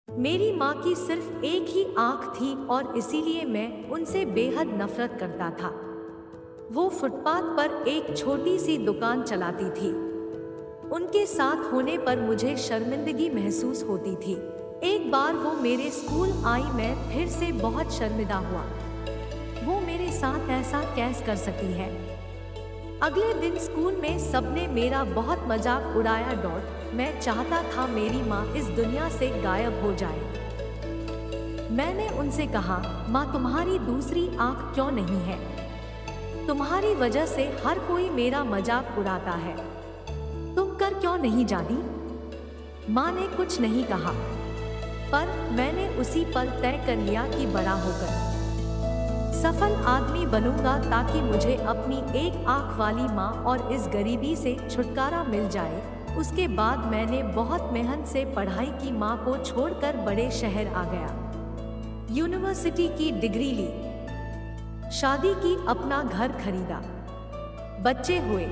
मेरी माँ की सिर्फ एक ही आंख थी और इसीलिए मैं उनसे बेहद नफरत करता था। वो फुटपाथ पर एक छोटी सी दुकान चलाती थी। उनके साथ होने पर मुझे शर्मिंदगी महसूस होती थी। एक बार वो मेरे स्कूल आई, मैं फिर से बहुत शर्मिंदा हुआ। वो मेरे साथ ऐसा कैसे कर सकती है। अगले दिन स्कूल में सबने मेरा बहुत मजाक उड़ाया। मैं चाहता था मेरी माँ इस दुनिया से गायब हो जाए। मैंने उनसे कहा, माँ तुम्हारी दूसरी आंख क्यों नहीं है? तुम्हारी वजह से हर कोई मेरा मजाक उड़ाता है। तुम कर क्यों नहीं जाती? माँ ने कुछ नहीं कहा, पर मैंने उसी पल तय कर लिया कि बड़ा होकर सफल आदमी बनूंगा ताकि मुझे अपनी एक आंख वाली माँ और इस गरीबी से छुटकारा मिल जाए। उसके बाद मैंने बहुत मेहनत से पढ़ाई की, माँ को छोड़कर बड़े शहर आ गया। यूनिवर्सिटी की डिग्री ली, शादी की, अपना घर खरीदा, बच्चे हुए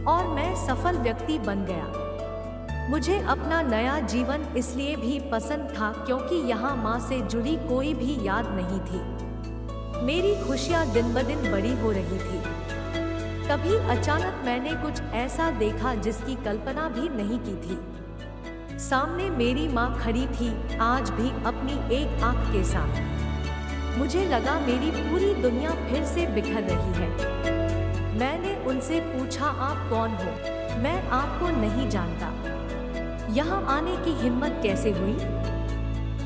और मैं सफल व्यक्ति बन गया। मुझे अपना नया जीवन इसलिए भी पसंद था क्योंकि यहाँ माँ से जुड़ी कोई भी याद नहीं थी। मेरी खुशियाँ दिन ब दिन बड़ी हो रही थी। तभी अचानक मैंने कुछ ऐसा देखा जिसकी कल्पना भी नहीं की थी। सामने मेरी माँ खड़ी थी, आज भी अपनी एक आंख के साथ। मुझे लगा मेरी पूरी दुनिया फिर से बिखर रही है। मैंने उनसे पूछा, आप कौन हो? मैं आपको नहीं जानता। यहाँ आने की हिम्मत कैसे हुई?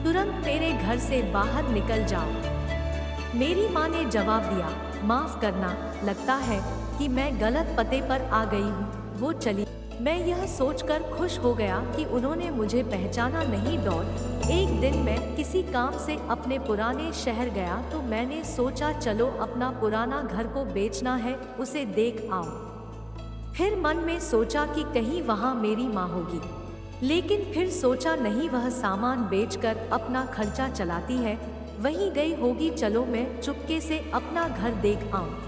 तुरंत मेरे घर से बाहर निकल जाओ। मेरी माँ ने जवाब दिया, माफ करना, लगता है कि मैं गलत पते पर आ गई हूँ। वो चली। मैं यह सोचकर खुश हो गया कि उन्होंने मुझे पहचाना नहीं। एक दिन मैं किसी काम से अपने पुराने शहर गया तो मैंने सोचा चलो अपना पुराना घर को बेचना है, उसे देख आऊं। फिर मन में सोचा कि कहीं वहाँ मेरी माँ होगी, लेकिन फिर सोचा नहीं, वह सामान बेचकर अपना खर्चा चलाती है, वहीं गई होगी, चलो मैं चुपके से अपना घर देख आऊं।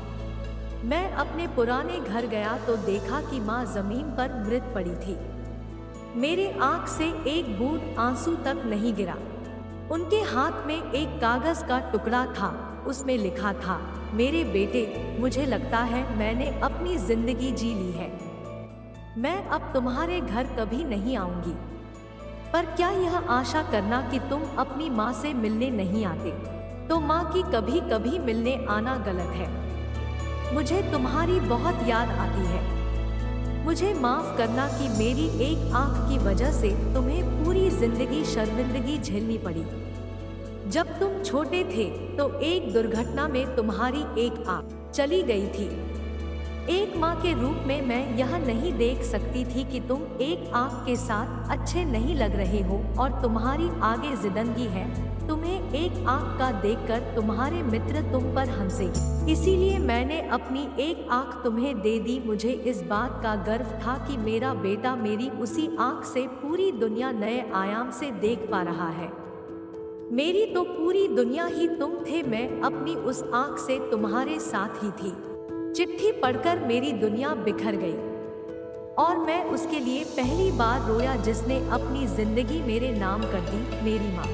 मैं अपने पुराने घर गया तो देखा कि माँ जमीन पर मृत पड़ी थी। मेरे आंख से एक बूंद आंसू तक नहीं गिरा। उनके हाथ में एक कागज का टुकड़ा था, उसमें लिखा था, मेरे बेटे, मुझे लगता है मैंने अपनी जिंदगी जी ली है। मैं अब तुम्हारे घर कभी नहीं आऊंगी। पर क्या यह आशा करना कि तुम अपनी माँ से मिलने नहीं आते, तो माँ की कभी कभी मिलने आना गलत है। मुझे तुम्हारी बहुत याद आती है। मुझे माफ करना कि मेरी एक आंख की वजह से तुम्हें पूरी जिंदगी शर्मिंदगी झेलनी पड़ी। जब तुम छोटे थे तो एक दुर्घटना में तुम्हारी एक आंख चली गई थी। एक माँ के रूप में मैं यह नहीं देख सकती थी कि तुम एक आंख के साथ अच्छे नहीं लग रहे हो और तुम्हारी आगे जिंदगी है। तुम्हें एक आंख का देखकर तुम्हारे मित्र तुम पर हंसेंगे, इसीलिए मैंने अपनी एक आंख तुम्हें दे दी। मुझे इस बात का गर्व था कि मेरा बेटा मेरी उसी आंख से पूरी दुनिया नए आयाम से देख पा रहा है। मेरी तो पूरी दुनिया ही तुम थे, मैं अपनी उस आंख से तुम्हारे साथ ही थी। चिट्ठी पढ़कर मेरी दुनिया बिखर गई और मैं उसके लिए पहली बार रोया जिसने अपनी जिंदगी मेरे नाम कर दी, मेरी माँ।